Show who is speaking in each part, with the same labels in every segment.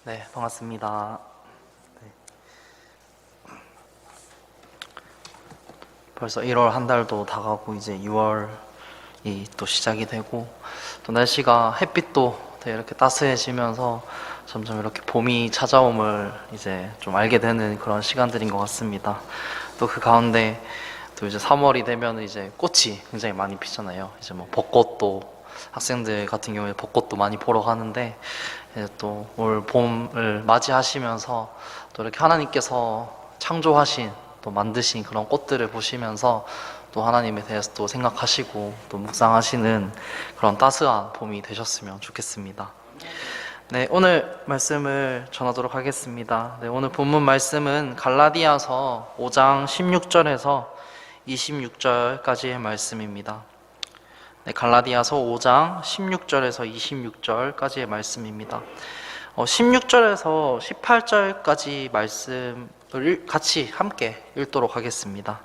Speaker 1: 네, 반갑습니다. 네. 벌써 1월 한 달도 다 가고 이제 6월이 또 시작이 되고 또 날씨가 햇빛도 되게 이렇게 따스해지면서 점점 이렇게 봄이 찾아옴을 이제 좀 알게 되는 그런 시간들인 것 같습니다. 또 그 가운데 또 이제 3월이 되면 이제 꽃이 굉장히 많이 피잖아요. 이제 뭐 벚꽃도 학생들 같은 경우에 벚꽃도 많이 보러 가는데 이제 또 올 봄을 맞이하시면서 또 이렇게 하나님께서 창조하신 또 만드신 그런 꽃들을 보시면서 또 하나님에 대해서 또 생각하시고 또 묵상하시는 그런 따스한 봄이 되셨으면 좋겠습니다. 네, 오늘 말씀을 전하도록 하겠습니다. 네, 오늘 본문 말씀은 갈라디아서 5장 16절에서 26절까지의 말씀입니다. 네, 갈라디아서 5장 16절에서 26절까지의 말씀입니다. 16절에서 18절까지 말씀을 같이 함께 읽도록 하겠습니다.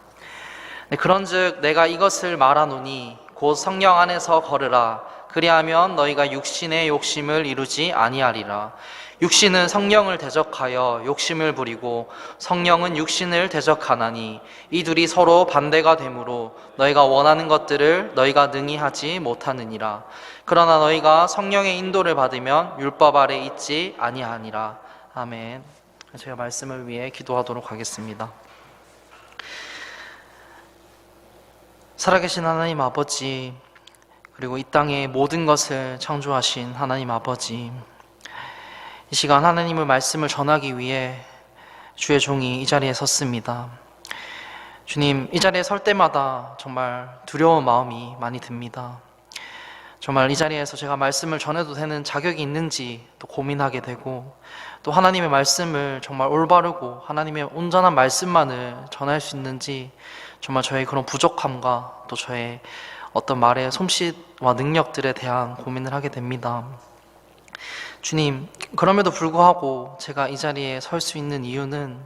Speaker 1: 네, 그런즉 내가 이것을 말하노니 곧 성령 안에서 걸으라. 그리하면 너희가 육신의 욕심을 이루지 아니하리라. 육신은 성령을 대적하여 욕심을 부리고 성령은 육신을 대적하나니 이 둘이 서로 반대가 되므로 너희가 원하는 것들을 너희가 능히 하지 못하느니라. 그러나 너희가 성령의 인도를 받으면 율법 아래 있지 아니하니라. 아멘. 제가 말씀을 위해 기도하도록 하겠습니다. 살아계신 하나님 아버지, 그리고 이 땅의 모든 것을 창조하신 하나님 아버지, 이 시간 하나님의 말씀을 전하기 위해 주의 종이 이 자리에 섰습니다. 주님, 이 자리에 설 때마다 정말 두려운 마음이 많이 듭니다. 정말 이 자리에서 제가 말씀을 전해도 되는 자격이 있는지 또 고민하게 되고, 또 하나님의 말씀을 정말 올바르고 하나님의 온전한 말씀만을 전할 수 있는지 정말 저의 그런 부족함과 또 저의 어떤 말의 솜씨와 능력들에 대한 고민을 하게 됩니다. 주님, 그럼에도 불구하고 제가 이 자리에 설 수 있는 이유는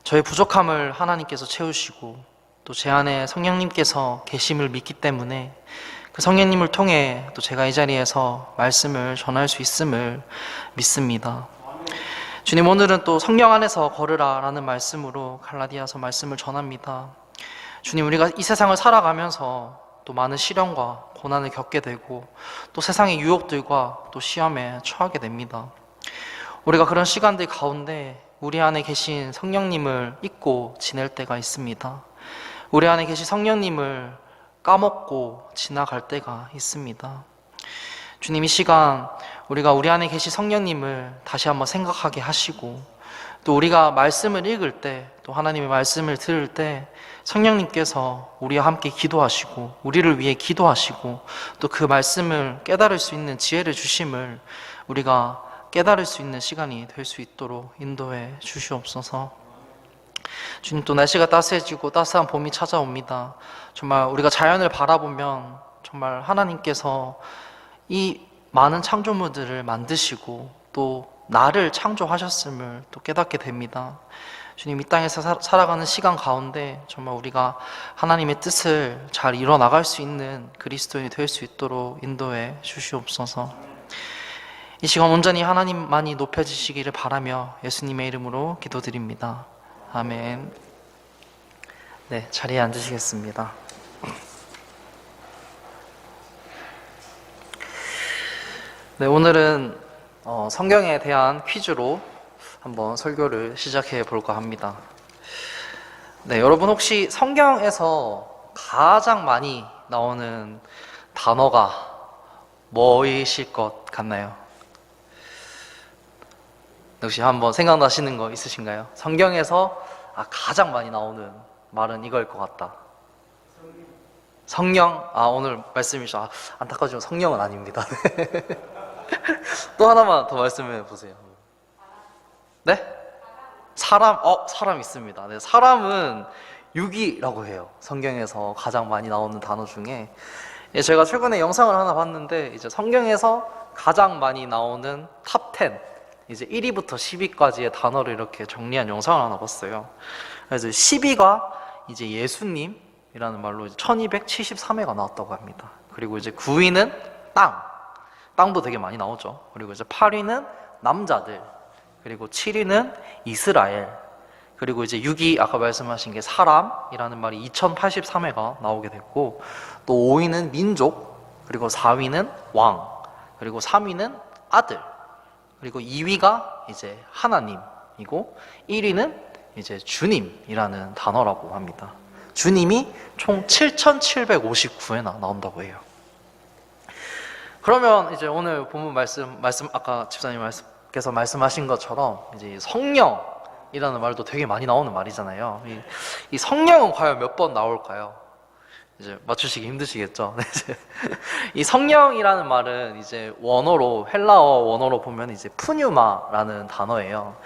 Speaker 1: 저의 부족함을 하나님께서 채우시고 또 제 안에 성령님께서 계심을 믿기 때문에 그 성령님을 통해 또 제가 이 자리에서 말씀을 전할 수 있음을 믿습니다. 주님, 오늘은 또 성령 안에서 걸으라 라는 말씀으로 갈라디아서 말씀을 전합니다. 주님, 우리가 이 세상을 살아가면서 또 많은 시련과 고난을 겪게 되고 또 세상의 유혹들과 또 시험에 처하게 됩니다. 우리가 그런 시간들 가운데 우리 안에 계신 성령님을 잊고 지낼 때가 있습니다. 우리 안에 계신 성령님을 까먹고 지나갈 때가 있습니다. 주님, 이 시간 우리가 우리 안에 계신 성령님을 다시 한번 생각하게 하시고 또 우리가 말씀을 읽을 때 또 하나님의 말씀을 들을 때 성령님께서 우리와 함께 기도하시고 우리를 위해 기도하시고 또 그 말씀을 깨달을 수 있는 지혜를 주심을 우리가 깨달을 수 있는 시간이 될 수 있도록 인도해 주시옵소서. 주님, 또 날씨가 따스해지고 따스한 봄이 찾아옵니다. 정말 우리가 자연을 바라보면 정말 하나님께서 이 많은 창조물들을 만드시고 또 나를 창조하셨음을 또 깨닫게 됩니다. 주님, 이 땅에서 살아가는 시간 가운데 정말 우리가 하나님의 뜻을 잘 이뤄나갈 수 있는 그리스도인이 될 수 있도록 인도해 주시옵소서. 이 시간 온전히 하나님만이 높여지시기를 바라며 예수님의 이름으로 기도드립니다. 아멘. 네, 자리에 앉으시겠습니다. 네, 오늘은 성경에 대한 퀴즈로 한번 설교를 시작해 볼까 합니다. 네, 여러분 혹시 성경에서 가장 많이 나오는 단어가 뭐이실 것 같나요? 혹시 한번 생각나시는 거 있으신가요? 성경에서 가장 많이 나오는 말은 이거일 것 같다. 성령? 오늘 말씀이죠. 안타까우지만 성령은 아닙니다. 또 하나만 더 말씀해 보세요. 네? 사람? 사람 있습니다. 네, 사람은 유기라고 해요. 성경에서 가장 많이 나오는 단어 중에. 제가 최근에 영상을 하나 봤는데 이제 성경에서 가장 많이 나오는 탑 10, 이제 1위부터 10위까지의 단어를 이렇게 정리한 영상을 하나 봤어요. 그래서 10위가 이제 예수님이라는 말로 1273회가 나왔다고 합니다. 그리고 이제 9위는 땅도 되게 많이 나오죠. 그리고 이제 8위는 남자들, 그리고 7위는 이스라엘, 그리고 이제 6위 아까 말씀하신 게 사람이라는 말이 2083회가 나오게 됐고, 또 5위는 민족, 그리고 4위는 왕, 그리고 3위는 아들, 그리고 2위가 이제 하나님이고 1위는 이제 주님이라는 단어라고 합니다. 주님이 총 7,759회나 나온다고 해요. 그러면 이제 오늘 본문 말씀 아까 집사님께서 말씀하신 것처럼 이제 성령이라는 말도 되게 많이 나오는 말이잖아요. 이 성령은 과연 몇 번 나올까요? 이제 맞추시기 힘드시겠죠. 이 성령이라는 말은 이제 헬라어 원어로 보면 이제 푸뉴마라는 단어예요.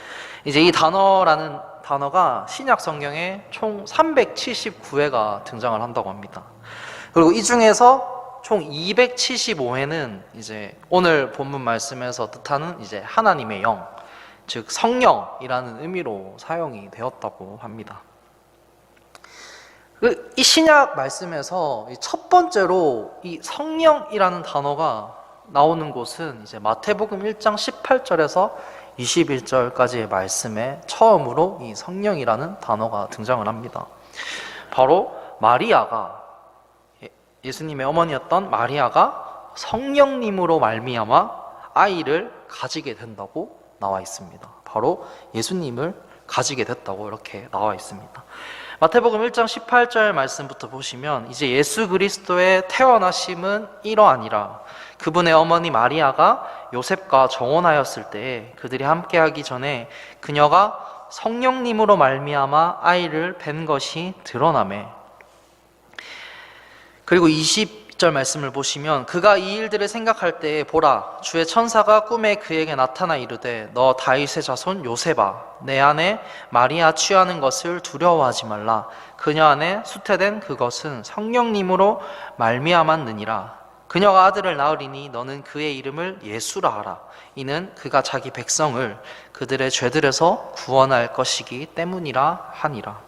Speaker 1: 이제 이 단어가 신약 성경에 총 379회가 등장을 한다고 합니다. 그리고 이 중에서 총 275회는 이제 오늘 본문 말씀에서 뜻하는 이제 하나님의 영, 즉 성령이라는 의미로 사용이 되었다고 합니다. 이 신약 말씀에서 첫 번째로 이 성령이라는 단어가 나오는 곳은 이제 마태복음 1장 18절에서 21절까지의 말씀에 처음으로 이 성령이라는 단어가 등장을 합니다. 바로 예수님의 어머니였던 마리아가 성령님으로 말미암아 아이를 가지게 된다고 나와 있습니다. 바로 예수님을 가지게 됐다고 이렇게 나와 있습니다. 마태복음 1장 18절 말씀부터 보시면 이제 예수 그리스도의 태어나심은 이러하니라. 그분의 어머니 마리아가 요셉과 정혼하였을 때에 그들이 함께하기 전에 그녀가 성령님으로 말미암아 아이를 뵌 것이 드러나매. 그리고 20절 말씀을 보시면 그가 이 일들을 생각할 때에 보라 주의 천사가 꿈에 그에게 나타나 이르되 너 다윗의 자손 요셉아 내 아내 마리아 취하는 것을 두려워하지 말라. 그녀 안에 수태된 그것은 성령님으로 말미암았느니라. 그녀가 아들을 낳으리니 너는 그의 이름을 예수라 하라. 이는 그가 자기 백성을 그들의 죄들에서 구원할 것이기 때문이라 하니라.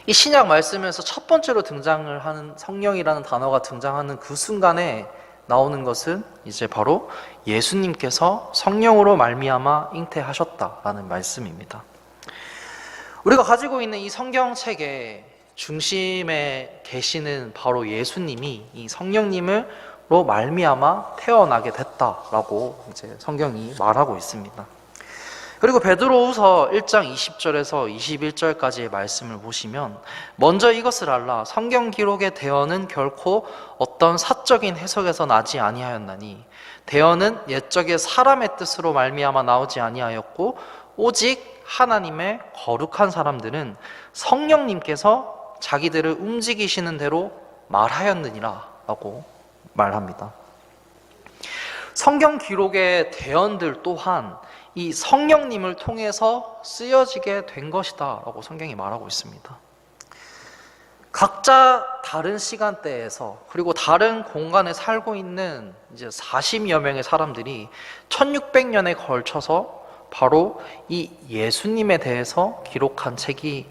Speaker 1: 이 신약 말씀에서 첫 번째로 등장을 하는 성령이라는 단어가 등장하는 그 순간에 나오는 것은 이제 바로 예수님께서 성령으로 말미암아 잉태하셨다라는 말씀입니다. 우리가 가지고 있는 이 성경책의 중심에 계시는 바로 예수님이 이 성령님으로 말미암아 태어나게 됐다라고 이제 성경이 말하고 있습니다. 그리고 베드로후서 1장 20절에서 21절까지의 말씀을 보시면 먼저 이것을 알라. 성경 기록의 대언은 결코 어떤 사적인 해석에서 나지 아니하였나니 대언은 옛적의 사람의 뜻으로 말미암아 나오지 아니하였고 오직 하나님의 거룩한 사람들은 성령님께서 자기들을 움직이시는 대로 말하였느니라 라고 말합니다. 성경 기록의 대언들 또한 이 성령님을 통해서 쓰여지게 된 것이다 라고 성경이 말하고 있습니다. 각자 다른 시간대에서 그리고 다른 공간에 살고 있는 이제 40여 명의 사람들이 1600년에 걸쳐서 바로 이 예수님에 대해서 기록한 책이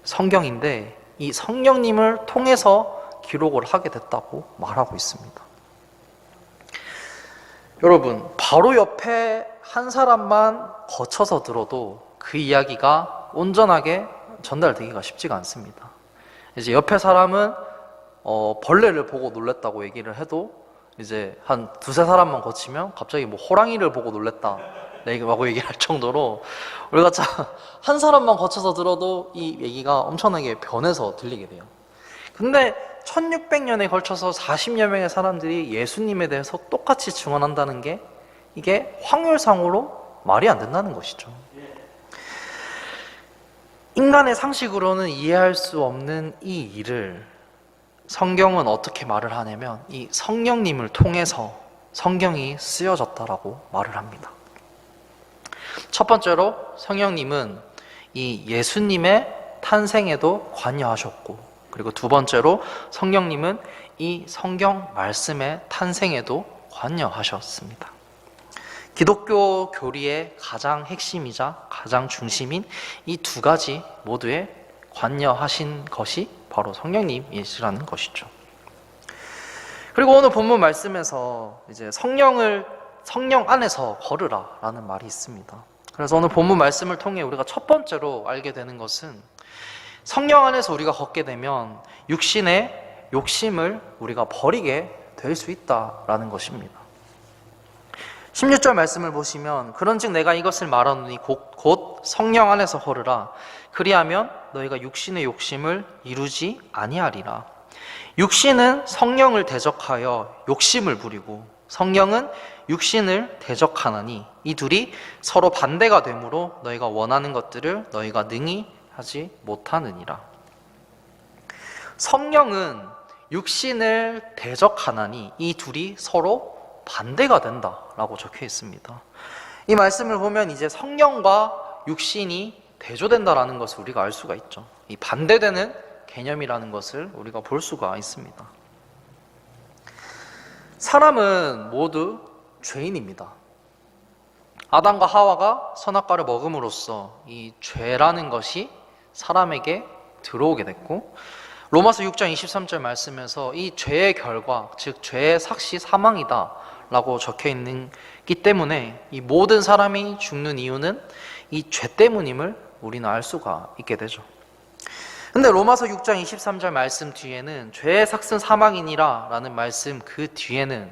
Speaker 1: 성경인데 이 성령님을 통해서 기록을 하게 됐다고 말하고 있습니다. 여러분, 바로 옆에 한 사람만 거쳐서 들어도 그 이야기가 온전하게 전달되기가 쉽지가 않습니다. 이제 옆에 사람은 벌레를 보고 놀랬다고 얘기를 해도 이제 한 두세 사람만 거치면 갑자기 뭐 호랑이를 보고 놀랬다 라고 얘기할 정도로 우리가 한 사람만 거쳐서 들어도 이 얘기가 엄청나게 변해서 들리게 돼요. 근데 1600년에 걸쳐서 40여 명의 사람들이 예수님에 대해서 똑같이 증언한다는 게 이게 확률상으로 말이 안 된다는 것이죠. 인간의 상식으로는 이해할 수 없는 이 일을 성경은 어떻게 말을 하냐면 이 성령님을 통해서 성경이 쓰여졌다라고 말을 합니다. 첫 번째로 성령님은 이 예수님의 탄생에도 관여하셨고, 그리고 두 번째로 성령님은 이 성경 말씀의 탄생에도 관여하셨습니다. 기독교 교리의 가장 핵심이자 가장 중심인 이 두 가지 모두에 관여하신 것이 바로 성령님이시라는 것이죠. 그리고 오늘 본문 말씀에서 이제 성령을 성령 안에서 걸으라 라는 말이 있습니다. 그래서 오늘 본문 말씀을 통해 우리가 첫 번째로 알게 되는 것은 성령 안에서 우리가 걷게 되면 육신의 욕심을 우리가 버리게 될 수 있다라는 것입니다. 16절 말씀을 보시면 그런즉 내가 이것을 말하노니 곧 성령 안에서 걸으라. 그리하면 너희가 육신의 욕심을 이루지 아니하리라. 육신은 성령을 대적하여 욕심을 부리고 성령은 육신을 대적하나니 이 둘이 서로 반대가 되므로 너희가 원하는 것들을 너희가 능히 하지 못하느니라. 성령은 육신을 대적하나니 이 둘이 서로 반대가 된다라고 적혀 있습니다. 이 말씀을 보면 이제 성령과 육신이 대조된다라는 것을 우리가 알 수가 있죠. 이 반대되는 개념이라는 것을 우리가 볼 수가 있습니다. 사람은 모두 죄인입니다. 아담과 하와가 선악과를 먹음으로써 이 죄라는 것이 사람에게 들어오게 됐고, 로마서 6장 23절 말씀에서 이 죄의 결과, 즉 죄의 삭시 사망이다 라고 적혀 있기 때문에 이 모든 사람이 죽는 이유는 이 죄 때문임을 우리는 알 수가 있게 되죠. 근데 로마서 6장 23절 말씀 뒤에는 죄의 삭은 사망이니라 라는 말씀 그 뒤에는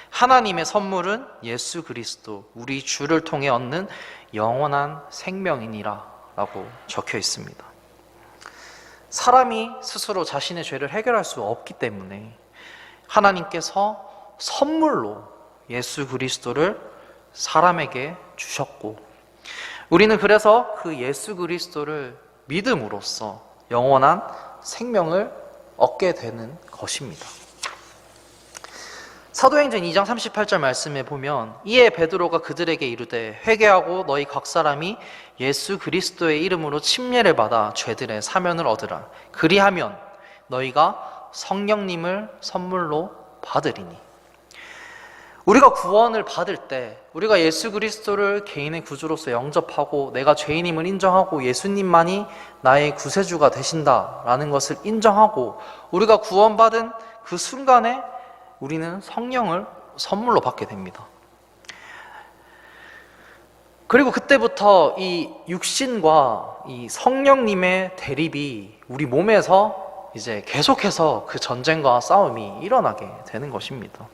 Speaker 1: 하나님의 선물은 예수 그리스도 우리 주를 통해 얻는 영원한 생명이니라 라고 적혀 있습니다. 사람이 스스로 자신의 죄를 해결할 수 없기 때문에 하나님께서 선물로 예수 그리스도를 사람에게 주셨고, 우리는 그래서 그 예수 그리스도를 믿음으로써 영원한 생명을 얻게 되는 것입니다. 사도행전 2장 38절 말씀에 보면 이에 베드로가 그들에게 이르되 회개하고 너희 각 사람이 예수 그리스도의 이름으로 침례를 받아 죄들의 사면을 얻으라. 그리하면 너희가 성령님을 선물로 받으리니. 우리가 구원을 받을 때 우리가 예수 그리스도를 개인의 구주로서 영접하고 내가 죄인임을 인정하고 예수님만이 나의 구세주가 되신다라는 것을 인정하고 우리가 구원받은 그 순간에 우리는 성령을 선물로 받게 됩니다. 그리고 그때부터 이 육신과 이 성령님의 대립이 우리 몸에서 이제 계속해서 그 전쟁과 싸움이 일어나게 되는 것입니다.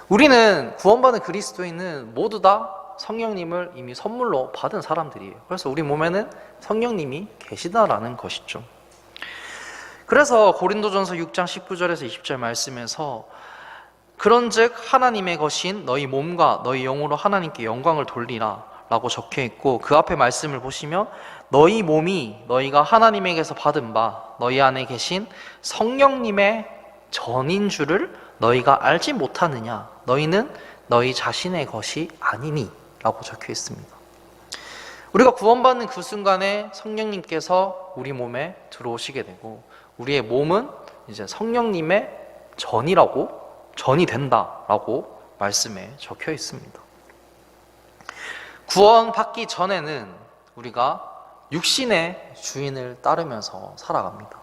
Speaker 1: 우리는 구원받은 그리스도인은 모두 다 성령님을 이미 선물로 받은 사람들이에요. 그래서 우리 몸에는 성령님이 계시다라는 것이죠. 그래서 고린도전서 6장 19절에서 20절 말씀에서 그런즉 하나님의 것인 너희 몸과 너희 영으로 하나님께 영광을 돌리라 라고 적혀 있고, 그 앞에 말씀을 보시면 너희 몸이 너희가 하나님에게서 받은 바 너희 안에 계신 성령님의 전인 줄을 너희가 알지 못하느냐. 너희는 너희 자신의 것이 아니니 라고 적혀 있습니다. 우리가 구원받는 그 순간에 성령님께서 우리 몸에 들어오시게 되고 우리의 몸은 이제 성령님의 전이 된다라고 말씀에 적혀 있습니다. 구원받기 전에는 우리가 육신의 주인을 따르면서 살아갑니다.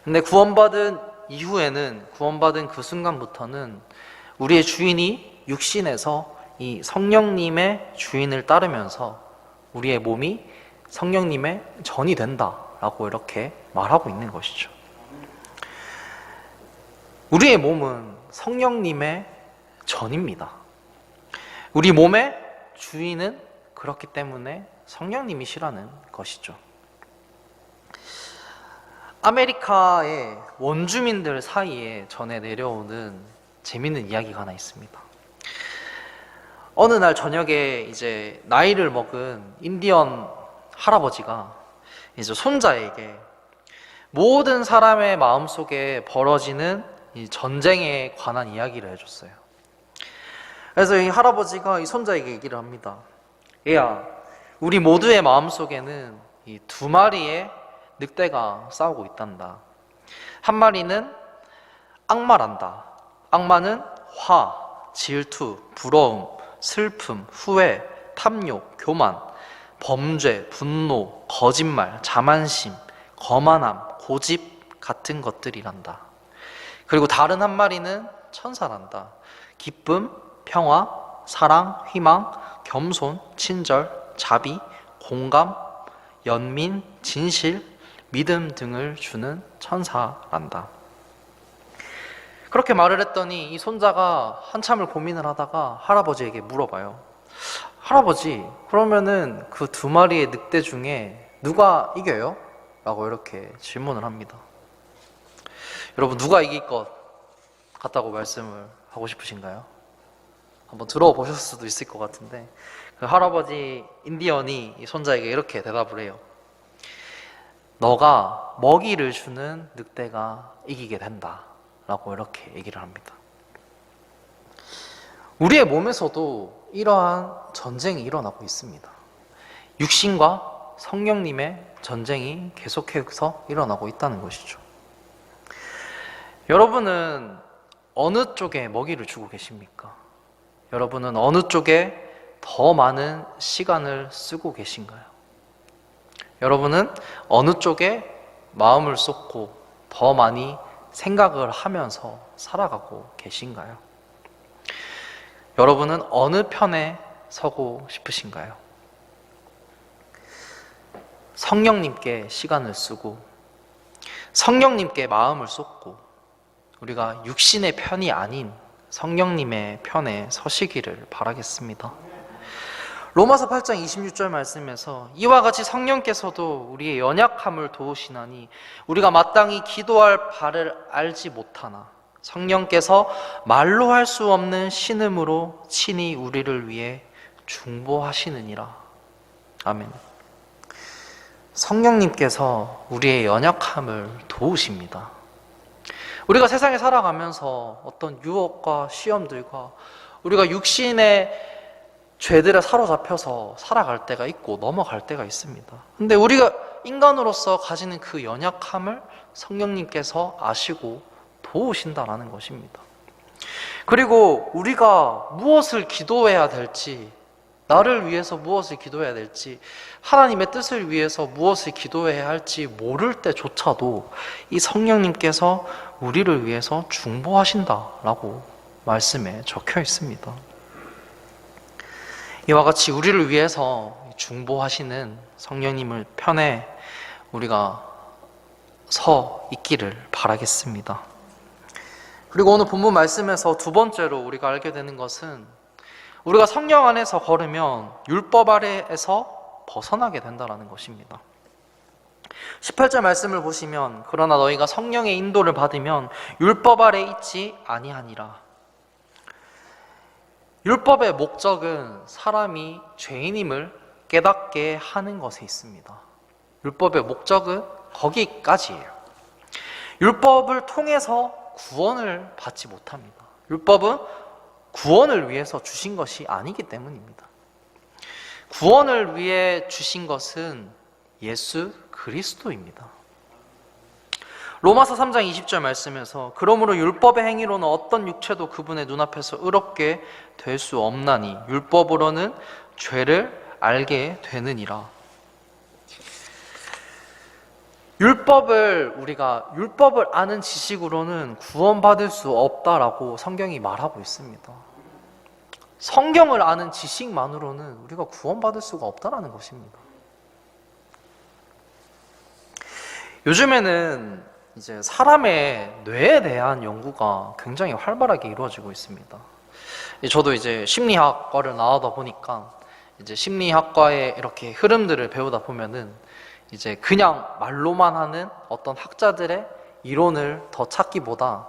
Speaker 1: 근데 구원받은 이후에는, 구원받은 그 순간부터는 우리의 주인이 육신에서 이 성령님의 주인을 따르면서 우리의 몸이 성령님의 전이 된다라고 이렇게 말하고 있는 것이죠. 우리의 몸은 성령님의 전입니다. 우리 몸의 주인은 그렇기 때문에 성령님이시라는 것이죠. 아메리카의 원주민들 사이에 전해 내려오는 재밌는 이야기가 하나 있습니다. 어느 날 저녁에 이제 나이를 먹은 인디언 할아버지가 이제 손자에게 모든 사람의 마음속에 벌어지는 이 전쟁에 관한 이야기를 해줬어요. 그래서 이 할아버지가 이 손자에게 얘기를 합니다. 얘야, 우리 모두의 마음속에는 이 두 마리의 늑대가 싸우고 있단다. 한 마리는 악마란다. 악마는 화, 질투, 부러움, 슬픔, 후회, 탐욕, 교만, 범죄, 분노, 거짓말, 자만심, 거만함, 고집 같은 것들이란다. 그리고 다른 한 마리는 천사란다. 기쁨, 평화, 사랑, 희망, 겸손, 친절, 자비, 공감, 연민, 진실, 믿음 등을 주는 천사란다. 그렇게 말을 했더니 이 손자가 한참을 고민을 하다가 할아버지에게 물어봐요. 할아버지, 그러면은 그 두 마리의 늑대 중에 누가 이겨요? 라고 이렇게 질문을 합니다. 여러분, 누가 이길 것 같다고 말씀을 하고 싶으신가요? 한번 들어보셨을 수도 있을 것 같은데, 그 할아버지 인디언이 이 손자에게 이렇게 대답을 해요. 너가 먹이를 주는 늑대가 이기게 된다 라고 이렇게 얘기를 합니다. 우리의 몸에서도 이러한 전쟁이 일어나고 있습니다. 육신과 성령님의 전쟁이 계속해서 일어나고 있다는 것이죠. 여러분은 어느 쪽에 먹이를 주고 계십니까? 여러분은 어느 쪽에 더 많은 시간을 쓰고 계신가요? 여러분은 어느 쪽에 마음을 쏟고 더 많이 생각을 하면서 살아가고 계신가요? 여러분은 어느 편에 서고 싶으신가요? 성령님께 시간을 쓰고 성령님께 마음을 쏟고 우리가 육신의 편이 아닌 성령님의 편에 서시기를 바라겠습니다. 로마서 8장 26절 말씀에서 이와 같이 성령께서도 우리의 연약함을 도우시나니 우리가 마땅히 기도할 바를 알지 못하나 성령께서 말로 할 수 없는 신음으로 친히 우리를 위해 중보하시느니라. 아멘. 성령님께서 우리의 연약함을 도우십니다. 우리가 세상에 살아가면서 어떤 유혹과 시험들과 우리가 육신의 죄들에 사로잡혀서 살아갈 때가 있고 넘어갈 때가 있습니다. 근데 우리가 인간으로서 가지는 그 연약함을 성령님께서 아시고 도우신다라는 것입니다. 그리고 우리가 무엇을 기도해야 될지, 나를 위해서 무엇을 기도해야 될지, 하나님의 뜻을 위해서 무엇을 기도해야 할지 모를 때조차도 이 성령님께서 우리를 위해서 중보하신다라고 말씀에 적혀 있습니다. 이와 같이 우리를 위해서 중보하시는 성령님을 편에 우리가 서 있기를 바라겠습니다. 그리고 오늘 본문 말씀에서 두 번째로 우리가 알게 되는 것은 우리가 성령 안에서 걸으면 율법 아래에서 벗어나게 된다는 것입니다. 18절 말씀을 보시면 그러나 너희가 성령의 인도를 받으면 율법 아래 있지 아니하니라. 율법의 목적은 사람이 죄인임을 깨닫게 하는 것에 있습니다. 율법의 목적은 거기까지예요. 율법을 통해서 구원을 받지 못합니다. 율법은 구원을 위해서 주신 것이 아니기 때문입니다. 구원을 위해 주신 것은 예수 그리스도입니다. 로마서 3장 20절 말씀에서 그러므로 율법의 행위로는 어떤 육체도 그분의 눈앞에서 의롭게 될 수 없나니 율법으로는 죄를 알게 되느니라. 우리가 율법을 아는 지식으로는 구원받을 수 없다라고 성경이 말하고 있습니다. 성경을 아는 지식만으로는 우리가 구원받을 수가 없다라는 것입니다. 요즘에는 이제 사람의 뇌에 대한 연구가 굉장히 활발하게 이루어지고 있습니다. 저도 이제 심리학과를 나오다 보니까 이제 심리학과의 이렇게 흐름들을 배우다 보면은 이제 그냥 말로만 하는 어떤 학자들의 이론을 더 찾기보다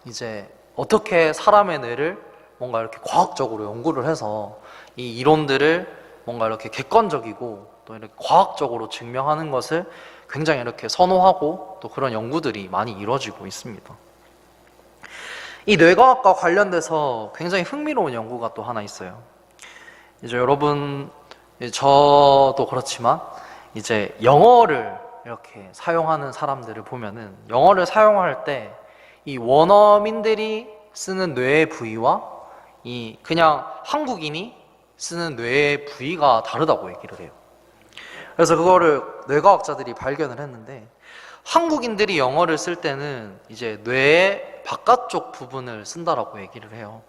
Speaker 1: 이제 어떻게 사람의 뇌를 뭔가 이렇게 과학적으로 연구를 해서 이 이론들을 뭔가 이렇게 객관적이고 또 이렇게 과학적으로 증명하는 것을 굉장히 이렇게 선호하고 또 그런 연구들이 많이 이루어지고 있습니다. 이 뇌과학과 관련돼서 굉장히 흥미로운 연구가 또 하나 있어요. 이제 여러분, 저도 그렇지만 이제 영어를 이렇게 사용하는 사람들을 보면은 영어를 사용할 때 이 원어민들이 쓰는 뇌의 부위와 이 그냥 한국인이 쓰는 뇌의 부위가 다르다고 얘기를 해요. 그래서 그거를 뇌과학자들이 발견을 했는데 한국인들이 영어를 쓸 때는 이제 뇌의 바깥쪽 부분을 쓴다라고 얘기를 해요.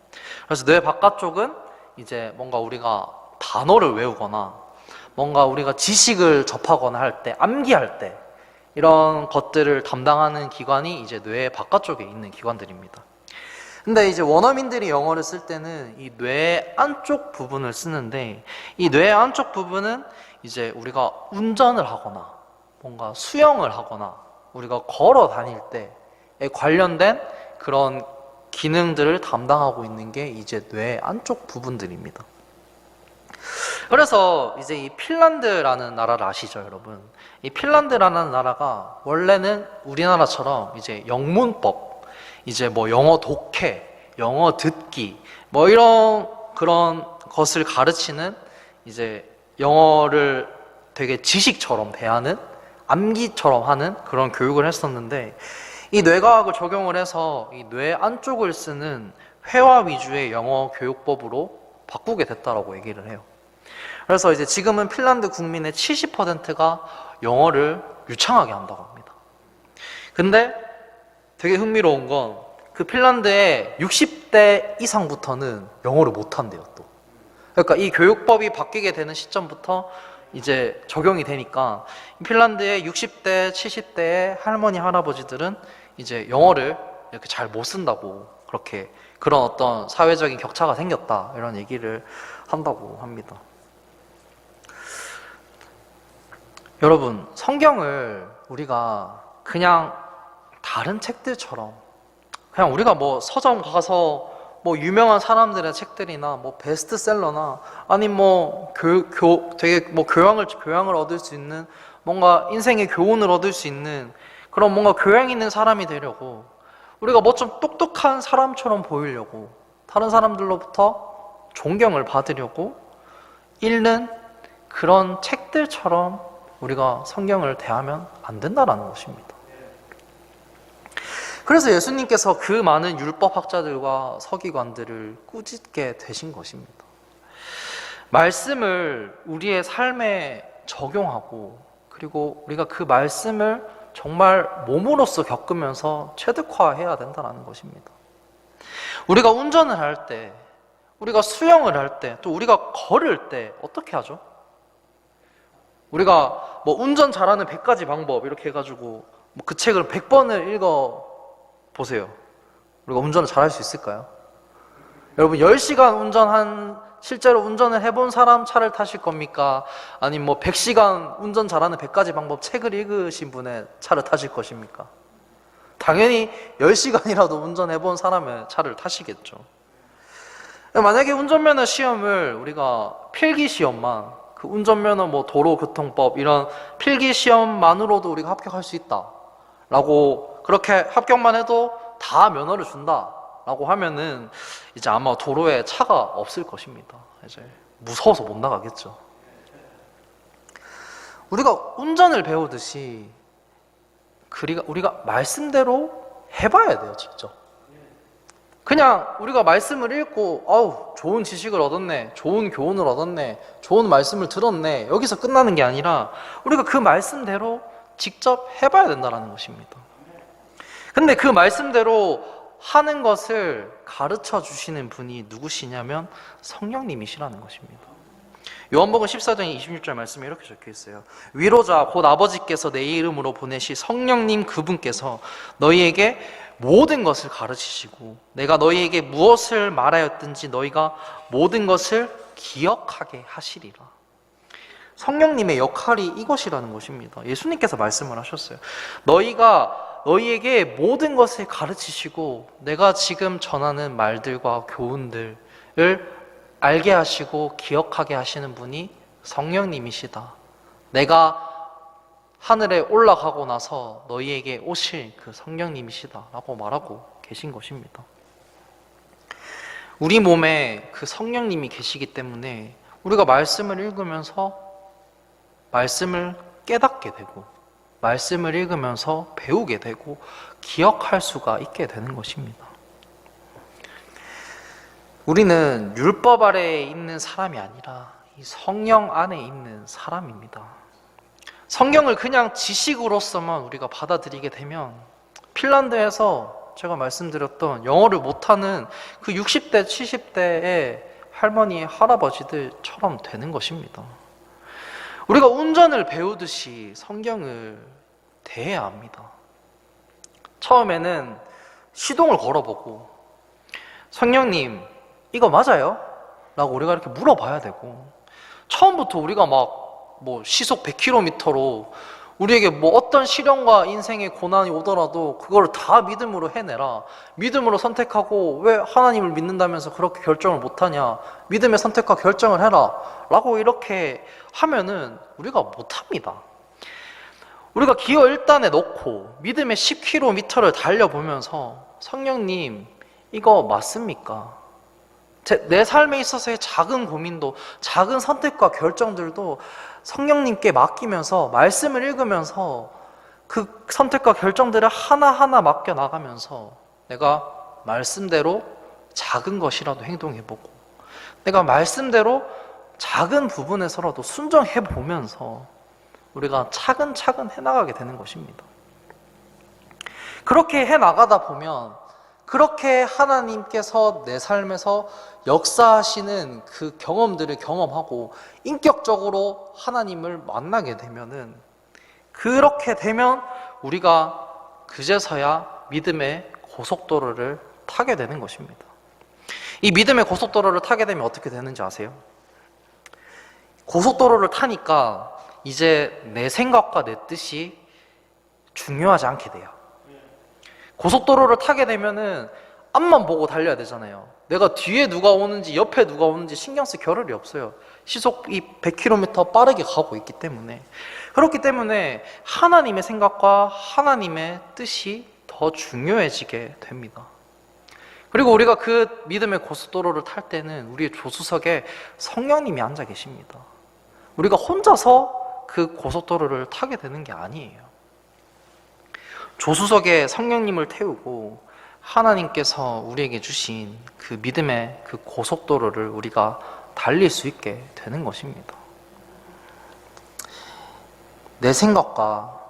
Speaker 1: 그래서 뇌 바깥쪽은 이제 뭔가 우리가 단어를 외우거나 뭔가 우리가 지식을 접하거나 할 때, 암기할 때 이런 것들을 담당하는 기관이 이제 뇌 바깥쪽에 있는 기관들입니다. 근데 이제 원어민들이 영어를 쓸 때는 이 뇌 안쪽 부분을 쓰는데, 이 뇌 안쪽 부분은 이제 우리가 운전을 하거나 뭔가 수영을 하거나 우리가 걸어 다닐 때에 관련된 그런 기능들을 담당하고 있는 게 이제 뇌 안쪽 부분들입니다. 그래서 이제 이 핀란드라는 나라를 아시죠, 여러분? 이 핀란드라는 나라가 원래는 우리나라처럼 이제 영문법, 이제 뭐 영어 독해, 영어 듣기, 뭐 이런 그런 것을 가르치는 이제 영어를 되게 지식처럼 대하는, 암기처럼 하는 그런 교육을 했었는데, 이 뇌과학을 적용을 해서 이 뇌 안쪽을 쓰는 회화 위주의 영어 교육법으로 바꾸게 됐다라고 얘기를 해요. 그래서 이제 지금은 핀란드 국민의 70%가 영어를 유창하게 한다고 합니다. 근데 되게 흥미로운 건 그 핀란드의 60대 이상부터는 영어를 못한대요, 또. 그러니까 이 교육법이 바뀌게 되는 시점부터 이제 적용이 되니까 핀란드의 60대, 70대의 할머니, 할아버지들은 이제 영어를 이렇게 잘 못 쓴다고, 그렇게 그런 어떤 사회적인 격차가 생겼다, 이런 얘기를 한다고 합니다. 여러분, 성경을 우리가 그냥 다른 책들처럼 그냥 우리가 뭐 서점 가서 뭐 유명한 사람들의 책들이나 뭐 베스트셀러나 아니 뭐 되게 뭐 교양을 얻을 수 있는, 뭔가 인생의 교훈을 얻을 수 있는 그런 뭔가 교양 있는 사람이 되려고, 우리가 뭐 좀 똑똑한 사람처럼 보이려고, 다른 사람들로부터 존경을 받으려고 읽는 그런 책들처럼 우리가 성경을 대하면 안 된다라는 것입니다. 그래서 예수님께서 그 많은 율법학자들과 서기관들을 꾸짖게 되신 것입니다. 말씀을 우리의 삶에 적용하고, 그리고 우리가 그 말씀을 정말 몸으로써 겪으면서 체득화해야 된다는 것입니다. 우리가 운전을 할 때, 우리가 수영을 할 때, 또 우리가 걸을 때 어떻게 하죠? 우리가 뭐 운전 잘하는 100가지 방법 이렇게 해가지고 뭐 그 책을 100번을 읽어 보세요. 우리가 운전을 잘할 수 있을까요? 여러분 10시간 실제로 운전을 해본 사람 차를 타실 겁니까? 아니면 뭐 100시간 운전 잘하는 100가지 방법 책을 읽으신 분의 차를 타실 것입니까? 당연히 10시간이라도 운전해본 사람의 차를 타시겠죠. 만약에 운전면허 시험을 우리가 필기시험만, 그 운전면허 뭐 도로교통법 이런 필기시험만으로도 우리가 합격할 수 있다 라고, 그렇게 합격만 해도 다 면허를 준다 라고 하면은 이제 아마 도로에 차가 없을 것입니다. 이제 무서워서 못 나가겠죠. 우리가 운전을 배우듯이 우리가 말씀대로 해봐야 돼요, 직접. 그냥 우리가 말씀을 읽고 아우 좋은 지식을 얻었네, 좋은 교훈을 얻었네, 좋은 말씀을 들었네, 여기서 끝나는 게 아니라 우리가 그 말씀대로 직접 해봐야 된다는 것입니다. 근데 그 말씀대로 하는 것을 가르쳐 주시는 분이 누구시냐면 성령님이시라는 것입니다. 요한복음 14장 26절 말씀에 이렇게 적혀 있어요. 위로자 곧 아버지께서 내 이름으로 보내시 성령님 그분께서 너희에게 모든 것을 가르치시고 내가 너희에게 무엇을 말하였든지 너희가 모든 것을 기억하게 하시리라. 성령님의 역할이 이것이라는 것입니다. 예수님께서 말씀을 하셨어요. 너희에게 모든 것을 가르치시고 내가 지금 전하는 말들과 교훈들을 알게 하시고 기억하게 하시는 분이 성령님이시다. 내가 하늘에 올라가고 나서 너희에게 오실 그 성령님이시다 라고 말하고 계신 것입니다. 우리 몸에 그 성령님이 계시기 때문에 우리가 말씀을 읽으면서 말씀을 깨닫게 되고 말씀을 읽으면서 배우게 되고 기억할 수가 있게 되는 것입니다. 우리는 율법 아래에 있는 사람이 아니라 이 성령 안에 있는 사람입니다. 성경을 그냥 지식으로서만 우리가 받아들이게 되면 핀란드에서 제가 말씀드렸던 영어를 못하는 그 60대, 70대의 할머니, 할아버지들처럼 되는 것입니다. 우리가 운전을 배우듯이 성경을 대해야 합니다. 처음에는 시동을 걸어보고 성령님 이거 맞아요? 라고 우리가 이렇게 물어봐야 되고, 처음부터 우리가 막 시속 100km로 우리에게 어떤 시련과 인생의 고난이 오더라도 그걸 다 믿음으로 해내라, 믿음으로 선택하고 왜 하나님을 믿는다면서 그렇게 결정을 못하냐, 믿음의 선택과 결정을 해라 라고 이렇게 하면은 우리가 못합니다. 우리가 기어 1단에 넣고 믿음의 10km를 달려보면서 성령님 이거 맞습니까? 내 삶에 있어서의 작은 고민도, 작은 선택과 결정들도 성령님께 맡기면서 말씀을 읽으면서 그 선택과 결정들을 하나하나 맡겨나가면서 내가 말씀대로 작은 것이라도 행동해보고, 내가 말씀대로 작은 부분에서라도 순종해보면서 우리가 차근차근 해나가게 되는 것입니다. 그렇게 해나가다 보면, 그렇게 하나님께서 내 삶에서 역사하시는 그 경험들을 경험하고 인격적으로 하나님을 만나게 되면은, 그렇게 되면 우리가 그제서야 믿음의 고속도로를 타게 되는 것입니다. 이 믿음의 고속도로를 타게 되면 어떻게 되는지 아세요? 고속도로를 타니까 이제 내 생각과 내 뜻이 중요하지 않게 돼요. 고속도로를 타게 되면은 앞만 보고 달려야 되잖아요. 내가 뒤에 누가 오는지 옆에 누가 오는지 신경 쓸 겨를이 없어요. 시속이 100km 빠르게 가고 있기 때문에. 그렇기 때문에 하나님의 생각과 하나님의 뜻이 더 중요해지게 됩니다. 그리고 우리가 그 믿음의 고속도로를 탈 때는 우리의 조수석에 성령님이 앉아 계십니다. 우리가 혼자서 그 고속도로를 타게 되는 게 아니에요. 조수석에 성령님을 태우고 하나님께서 우리에게 주신 그 믿음의 그 고속도로를 우리가 달릴 수 있게 되는 것입니다. 내 생각과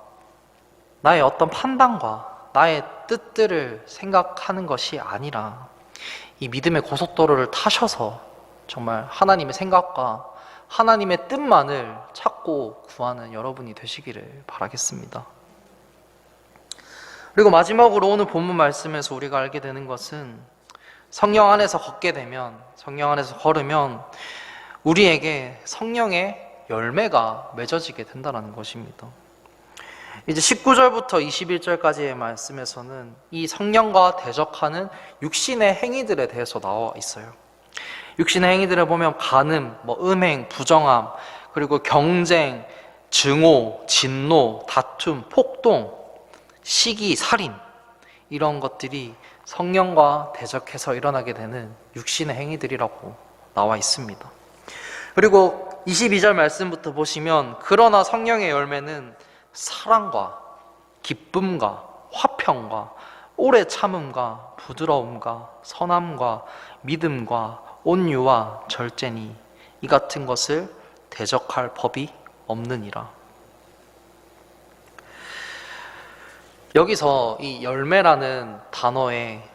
Speaker 1: 나의 어떤 판단과 나의 뜻들을 생각하는 것이 아니라 이 믿음의 고속도로를 타셔서 정말 하나님의 생각과 하나님의 뜻만을 찾고 구하는 여러분이 되시기를 바라겠습니다. 그리고 마지막으로 오늘 본문 말씀에서 우리가 알게 되는 것은, 성령 안에서 걷게 되면, 성령 안에서 걸으면 우리에게 성령의 열매가 맺어지게 된다는 것입니다. 이제 19절부터 21절까지의 말씀에서는 이 성령과 대적하는 육신의 행위들에 대해서 나와 있어요. 육신의 행위들을 보면 간음, 음행, 부정함, 그리고 경쟁, 증오, 진노, 다툼, 폭동, 시기, 살인, 이런 것들이 성령과 대적해서 일어나게 되는 육신의 행위들이라고 나와 있습니다. 그리고 22절 말씀부터 보시면, 그러나 성령의 열매는 사랑과 기쁨과 화평과 오래 참음과 부드러움과 선함과 믿음과 온유와 절제니 이 같은 것을 대적할 법이 없느니라. 여기서 이 열매라는 단어의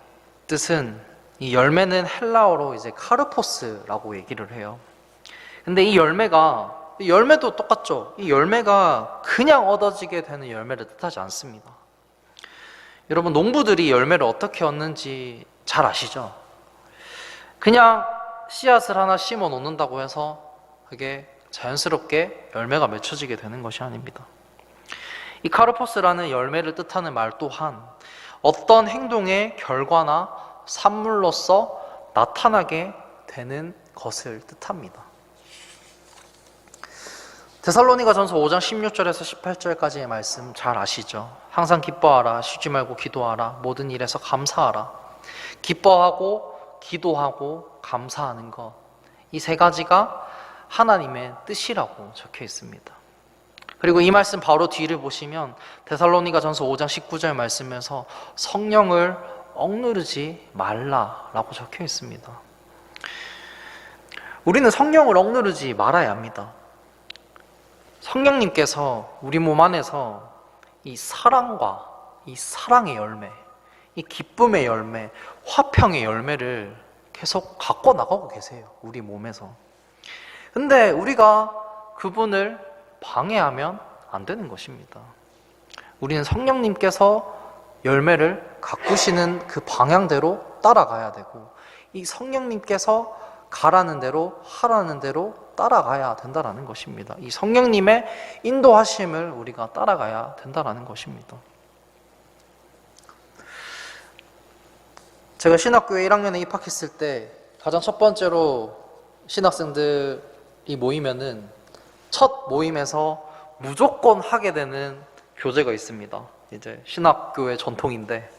Speaker 1: 뜻은, 이 열매는 헬라어로 이제 카르포스라고 얘기를 해요. 근데 이 열매도 똑같죠. 이 열매가 그냥 얻어지게 되는 열매를 뜻하지 않습니다. 여러분, 농부들이 열매를 어떻게 얻는지 잘 아시죠? 그냥 씨앗을 하나 심어 놓는다고 해서 그게 자연스럽게 열매가 맺혀지게 되는 것이 아닙니다. 이 카르포스라는 열매를 뜻하는 말 또한 어떤 행동의 결과나 산물로서 나타나게 되는 것을 뜻합니다. 데살로니가전서 5장 16절에서 18절까지의 말씀 잘 아시죠? 항상 기뻐하라, 쉬지 말고 기도하라, 모든 일에서 감사하라. 기뻐하고 기도하고 감사하는 것, 이 세 가지가 하나님의 뜻이라고 적혀 있습니다. 그리고 이 말씀 바로 뒤를 보시면 데살로니가전서 5장 19절 말씀에서 성령을 억누르지 말라라고 적혀 있습니다. 우리는 성령을 억누르지 말아야 합니다. 성령님께서 우리 몸 안에서 이 사랑과 이 사랑의 열매, 이 기쁨의 열매, 화평의 열매를 계속 갖고 나가고 계세요. 우리 몸에서. 근데 우리가 그분을 방해하면 안 되는 것입니다. 우리는 성령님께서 열매를 가꾸시는 그 방향대로 따라가야 되고, 이 성령님께서 가라는 대로 하라는 대로 따라가야 된다는 것입니다. 이 성령님의 인도하심을 우리가 따라가야 된다는 것입니다. 제가 신학교에 1학년에 입학했을 때 가장 첫 번째로 신학생들이 모이면은 첫 모임에서 무조건 하게 되는 교재가 있습니다. 이제 신학교의 전통인데,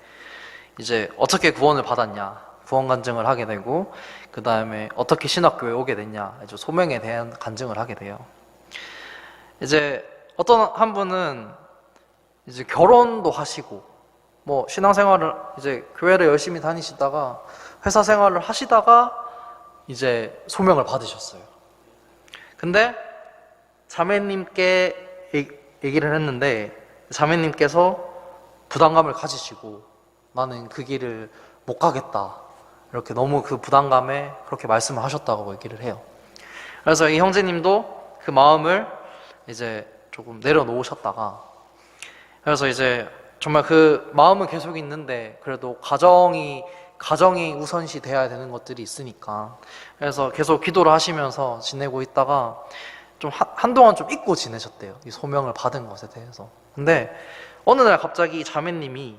Speaker 1: 이제 어떻게 구원을 받았냐, 구원 간증을 하게 되고, 그 다음에 어떻게 신학교에 오게 됐냐, 이제 소명에 대한 간증을 하게 돼요. 이제 어떤 한 분은 이제 결혼도 하시고, 뭐 신앙생활을 이제 교회를 열심히 다니시다가 회사 생활을 하시다가 이제 소명을 받으셨어요. 근데 자매님께 얘기를 했는데, 자매님께서 부담감을 가지시고 나는 그 길을 못 가겠다, 이렇게 너무 그 부담감에 그렇게 말씀을 하셨다고 얘기를 해요. 그래서 이 형제님도 그 마음을 이제 조금 내려놓으셨다가, 그래서 이제 정말 그 마음은 계속 있는데 그래도 가정이 우선시 돼야 되는 것들이 있으니까, 그래서 계속 기도를 하시면서 지내고 있다가 좀 한동안 좀 잊고 지내셨대요, 이 소명을 받은 것에 대해서. 근데 어느 날 갑자기 자매님이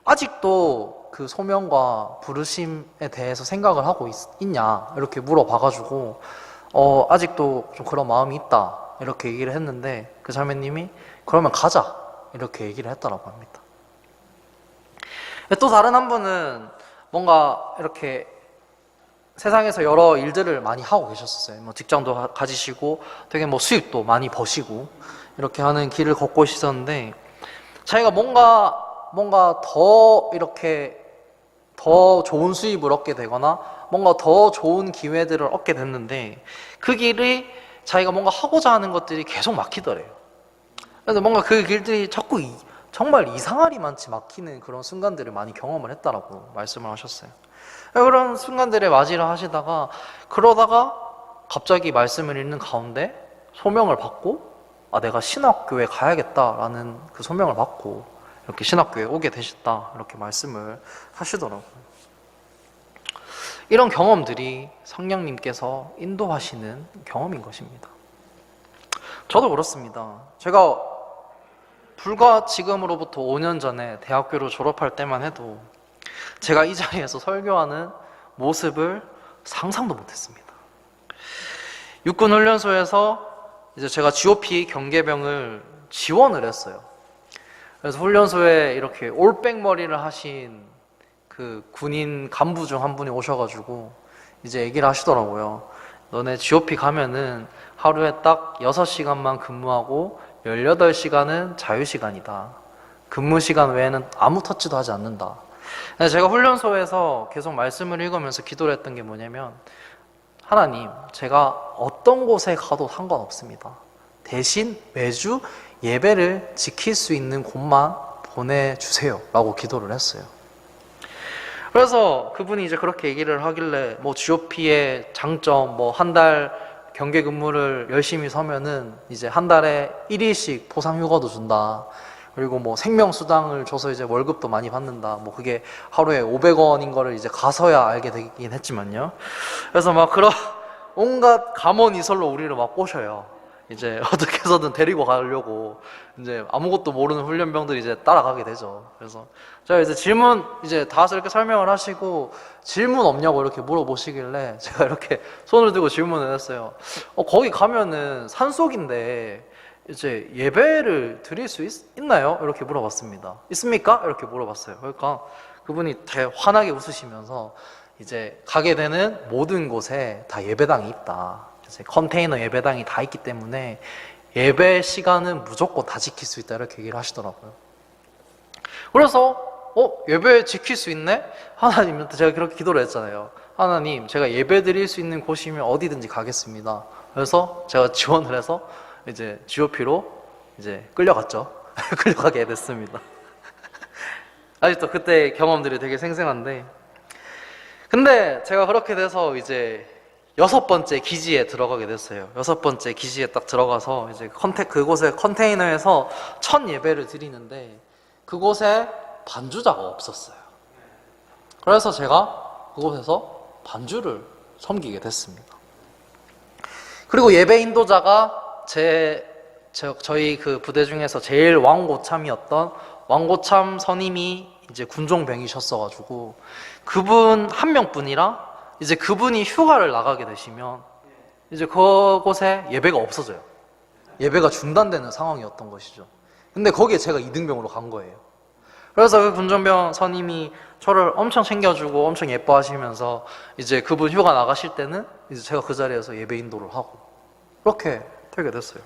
Speaker 1: 아직도 그 소명과 부르심에 대해서 생각을 하고 있냐 이렇게 물어봐가지고 아직도 좀 그런 마음이 있다 이렇게 얘기를 했는데, 그 자매님이 그러면 가자 이렇게 얘기를 했다고 합니다. 또 다른 한 분은 뭔가 이렇게 세상에서 여러 일들을 많이 하고 계셨어요. 뭐 직장도 가지시고 되게 뭐 수입도 많이 버시고 이렇게 하는 길을 걷고 있었는데, 자기가 뭔가 더 이렇게 더 좋은 수입을 얻게 되거나 뭔가 더 좋은 기회들을 얻게 됐는데, 그 길이 자기가 뭔가 하고자 하는 것들이 계속 막히더래요. 그래서 뭔가 그 길들이 자꾸 정말 이상하리만치 막히는 그런 순간들을 많이 경험을 했다라고 말씀을 하셨어요. 그런 순간들에 맞이를 하시다가, 그러다가 갑자기 말씀을 읽는 가운데 소명을 받고, 내가 신학교에 가야겠다라는 그 소명을 받고 이렇게 신학교에 오게 되셨다 이렇게 말씀을 하시더라고요. 이런 경험들이 성령님께서 인도하시는 경험인 것입니다. 저도 그렇습니다. 제가 불과 지금으로부터 5년 전에 대학교를 졸업할 때만 해도 제가 이 자리에서 설교하는 모습을 상상도 못했습니다. 육군훈련소에서 이제 제가 GOP 경계병을 지원을 했어요. 그래서 훈련소에 이렇게 올백머리를 하신 그 군인 간부 중 한 분이 오셔가지고 이제 얘기를 하시더라고요. 너네 GOP 가면은 하루에 딱 6시간만 근무하고 18시간은 자유시간이다. 근무 시간 외에는 아무 터치도 하지 않는다. 제가 훈련소에서 계속 말씀을 읽으면서 기도를 했던 게 뭐냐면, 하나님, 제가 어떤 곳에 가도 상관없습니다. 대신 매주 예배를 지킬 수 있는 곳만 보내주세요 라고 기도를 했어요. 그래서 그분이 이제 그렇게 얘기를 하길래, 뭐 GOP의 장점, 뭐 한 달 경계 근무를 열심히 서면은 이제 한 달에 1일씩 포상휴가도 준다. 그리고 뭐 생명수당을 줘서 이제 월급도 많이 받는다. 뭐 그게 하루에 500원인 거를 이제 가서야 알게 되긴 했지만요. 그래서 막 그런 온갖 감언이설로 우리를 막 꼬셔요. 이제 어떻게 해서든 데리고 가려고 이제 아무것도 모르는 훈련병들이 이제 따라가게 되죠. 그래서 제가 이제 질문 이제 다 이렇게 설명을 하시고 질문 없냐고 이렇게 물어보시길래 제가 이렇게 손을 들고 질문을 했어요. 거기 가면은 산속인데 이제 예배를 드릴 수 있나요? 이렇게 물어봤습니다. 있습니까? 이렇게 물어봤어요. 그러니까 그분이 되게 환하게 웃으시면서 이제 가게 되는 모든 곳에 다 예배당이 있다. 이제 컨테이너 예배당이 다 있기 때문에 예배 시간은 무조건 다 지킬 수 있다. 이렇게 얘기를 하시더라고요. 그래서 예배 지킬 수 있네? 하나님한테 제가 그렇게 기도를 했잖아요. 하나님, 제가 예배 드릴 수 있는 곳이면 어디든지 가겠습니다. 그래서 제가 지원을 해서 이제 GOP로 이제 끌려갔죠. 끌려가게 됐습니다. 아직도 그때 경험들이 되게 생생한데, 근데 제가 그렇게 돼서 이제 6번째 기지에 들어가게 됐어요. 6번째 기지에 딱 들어가서 이제 그곳에 컨테이너에서 첫 예배를 드리는데 그곳에 반주자가 없었어요. 그래서 제가 그곳에서 반주를 섬기게 됐습니다. 그리고 예배 인도자가 저희 그 부대 중에서 제일 왕고참이었던 왕고참 선임이 이제 군종병이셨어가지고 그분 한 명뿐이라 이제 그분이 휴가를 나가게 되시면 이제 그곳에 예배가 없어져요. 예배가 중단되는 상황이었던 것이죠. 근데 거기에 제가 2등병으로 간 거예요. 그래서 그 군종병 선임이 저를 엄청 챙겨주고 엄청 예뻐하시면서 이제 그분 휴가 나가실 때는 이제 제가 그 자리에서 예배 인도를 하고 그렇게 되게 됐어요.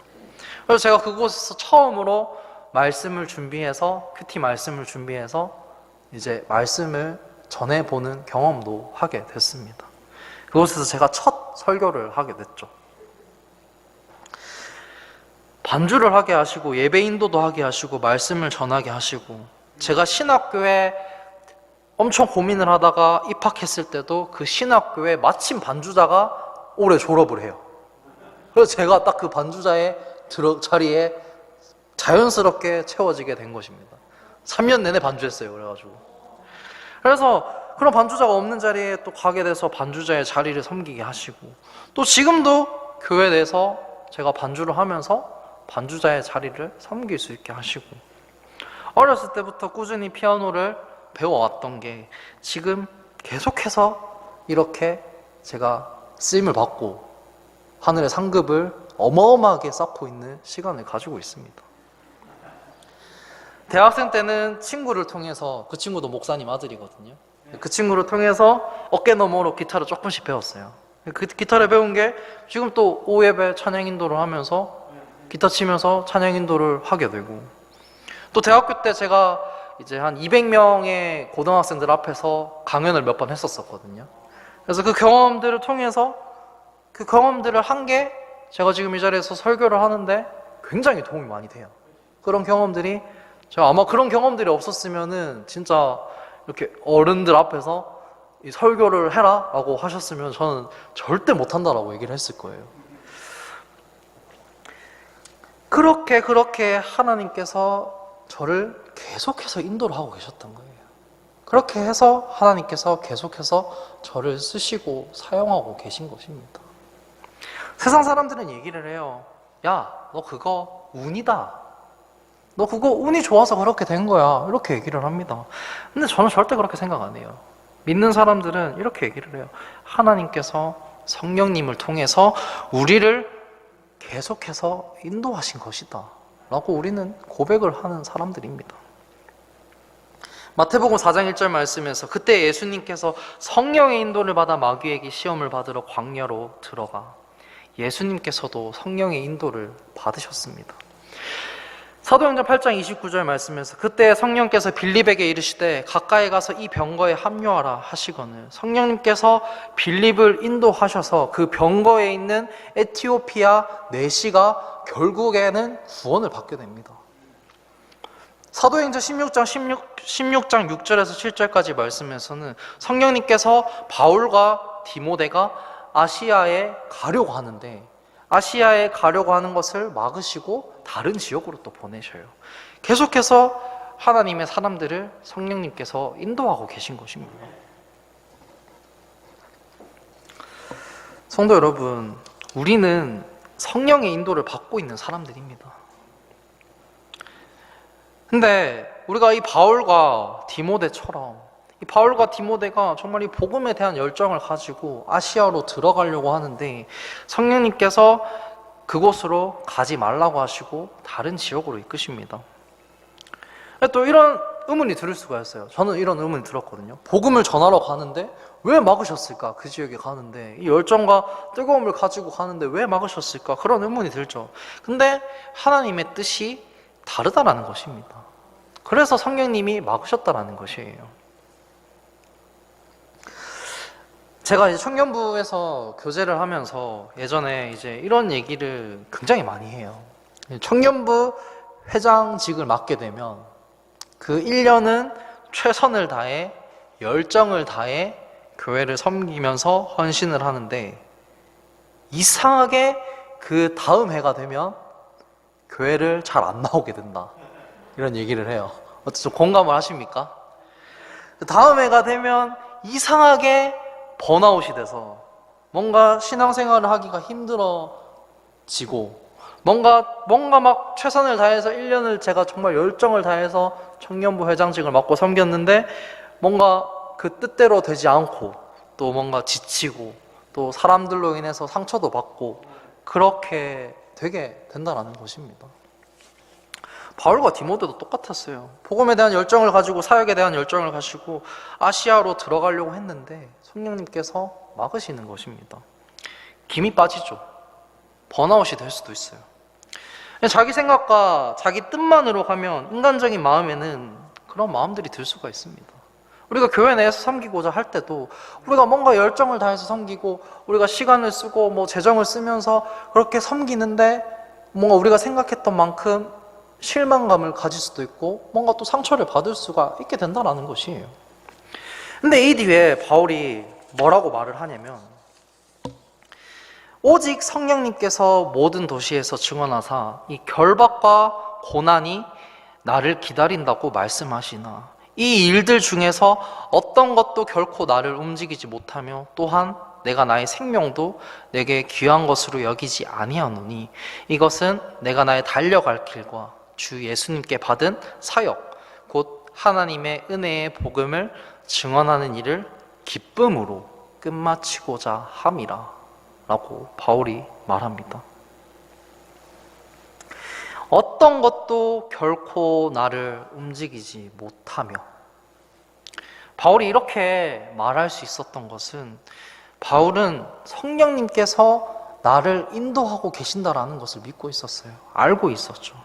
Speaker 1: 그래서 제가 그곳에서 처음으로 말씀을 준비해서 큐티 말씀을 준비해서 이제 말씀을 전해보는 경험도 하게 됐습니다. 그곳에서 제가 첫 설교를 하게 됐죠. 반주를 하게 하시고 예배 인도도 하게 하시고 말씀을 전하게 하시고 제가 신학교에 엄청 고민을 하다가 입학했을 때도 그 신학교에 마침 반주자가 올해 졸업을 해요. 그래서 제가 딱 그 반주자의 자리에 자연스럽게 채워지게 된 것입니다. 3년 내내 반주했어요. 그래서 그런 반주자가 없는 자리에 또 가게 돼서 반주자의 자리를 섬기게 하시고 또 지금도 교회 내에서 제가 반주를 하면서 반주자의 자리를 섬길 수 있게 하시고 어렸을 때부터 꾸준히 피아노를 배워왔던 게 지금 계속해서 이렇게 제가 쓰임을 받고 하늘의 상급을 어마어마하게 쌓고 있는 시간을 가지고 있습니다. 대학생 때는 친구를 통해서, 그 친구도 목사님 아들이거든요. 그 친구를 통해서 어깨너머로 기타를 조금씩 배웠어요. 그 기타를 배운 게 지금 또 오예배 찬양 인도를 하면서 기타 치면서 찬양 인도를 하게 되고 또 대학교 때 제가 이제 한 200명의 고등학생들 앞에서 강연을 몇 번 했었거든요. 그래서 그 경험들을 통해서 그 경험들을 한 게 제가 지금 이 자리에서 설교를 하는데 굉장히 도움이 많이 돼요. 그런 경험들이 제가 아마 그런 경험들이 없었으면은 진짜 이렇게 어른들 앞에서 이 설교를 해라 라고 하셨으면 저는 절대 못한다라고 얘기를 했을 거예요. 그렇게 하나님께서 저를 계속해서 인도를 하고 계셨던 거예요. 그렇게 해서 하나님께서 계속해서 저를 쓰시고 사용하고 계신 것입니다. 세상 사람들은 얘기를 해요. 야, 너 그거 운이다. 너 그거 운이 좋아서 그렇게 된 거야. 이렇게 얘기를 합니다. 근데 저는 절대 그렇게 생각 안 해요. 믿는 사람들은 이렇게 얘기를 해요. 하나님께서 성령님을 통해서 우리를 계속해서 인도하신 것이다 라고 우리는 고백을 하는 사람들입니다. 마태복음 4장 1절 말씀에서 그때 예수님께서 성령의 인도를 받아 마귀에게 시험을 받으러 광야로 들어가 예수님께서도 성령의 인도를 받으셨습니다. 사도행전 8장 29절 말씀에서 그때 성령께서 빌립에게 이르시되 가까이 가서 이 병거에 합류하라 하시거늘 성령님께서 빌립을 인도하셔서 그 병거에 있는 에티오피아 내시가 결국에는 구원을 받게 됩니다. 사도행전 16장 6절에서 7절까지 말씀에서는 성령님께서 바울과 디모데가 아시아에 가려고 하는데 아시아에 가려고 하는 것을 막으시고 다른 지역으로 또 보내셔요. 계속해서 하나님의 사람들을 성령님께서 인도하고 계신 것입니다. 성도 여러분, 우리는 성령의 인도를 받고 있는 사람들입니다. 근데 우리가 이 바울과 디모데처럼 이 바울과 디모데가 정말 이 복음에 대한 열정을 가지고 아시아로 들어가려고 하는데 성령님께서 그곳으로 가지 말라고 하시고 다른 지역으로 이끄십니다. 또 이런 의문이 들을 수가 있어요. 저는 이런 의문이 들었거든요. 복음을 전하러 가는데 왜 막으셨을까? 그 지역에 가는데 이 열정과 뜨거움을 가지고 가는데 왜 막으셨을까? 그런 의문이 들죠. 근데 하나님의 뜻이 다르다라는 것입니다. 그래서 성령님이 막으셨다라는 것이에요. 제가 이제 청년부에서 교제를 하면서 예전에 이제 이런 얘기를 굉장히 많이 해요. 청년부 회장직을 맡게 되면 그 1년은 최선을 다해 열정을 다해 교회를 섬기면서 헌신을 하는데 이상하게 그 다음 해가 되면 교회를 잘 안 나오게 된다, 이런 얘기를 해요. 어떻게 좀 공감을 하십니까? 다음 해가 되면 이상하게 번아웃이 돼서 뭔가 신앙생활을 하기가 힘들어지고 뭔가 막 최선을 다해서 1년을 제가 정말 열정을 다해서 청년부 회장직을 맡고 섬겼는데 뭔가 그 뜻대로 되지 않고 또 뭔가 지치고 또 사람들로 인해서 상처도 받고 그렇게 되게 된다는 것입니다. 바울과 디모데도 똑같았어요. 복음에 대한 열정을 가지고 사역에 대한 열정을 가지고 아시아로 들어가려고 했는데 성령님께서 막으시는 것입니다. 김이 빠지죠. 번아웃이 될 수도 있어요. 자기 생각과 자기 뜻만으로 가면 인간적인 마음에는 그런 마음들이 들 수가 있습니다. 우리가 교회 내에서 섬기고자 할 때도 우리가 뭔가 열정을 다해서 섬기고 우리가 시간을 쓰고 뭐 재정을 쓰면서 그렇게 섬기는데 뭔가 우리가 생각했던 만큼 실망감을 가질 수도 있고 뭔가 또 상처를 받을 수가 있게 된다는 것이에요. 근데 이 뒤에 바울이 뭐라고 말을 하냐면 오직 성령님께서 모든 도시에서 증언하사 이 결박과 고난이 나를 기다린다고 말씀하시나 이 일들 중에서 어떤 것도 결코 나를 움직이지 못하며 또한 내가 나의 생명도 내게 귀한 것으로 여기지 아니하노니 이것은 내가 나의 달려갈 길과 주 예수님께 받은 사역 곧 하나님의 은혜의 복음을 증언하는 일을 기쁨으로 끝마치고자 함이라 라고 바울이 말합니다. 어떤 것도 결코 나를 움직이지 못하며 바울이 이렇게 말할 수 있었던 것은 바울은 성령님께서 나를 인도하고 계신다라는 것을 믿고 있었어요. 알고 있었죠.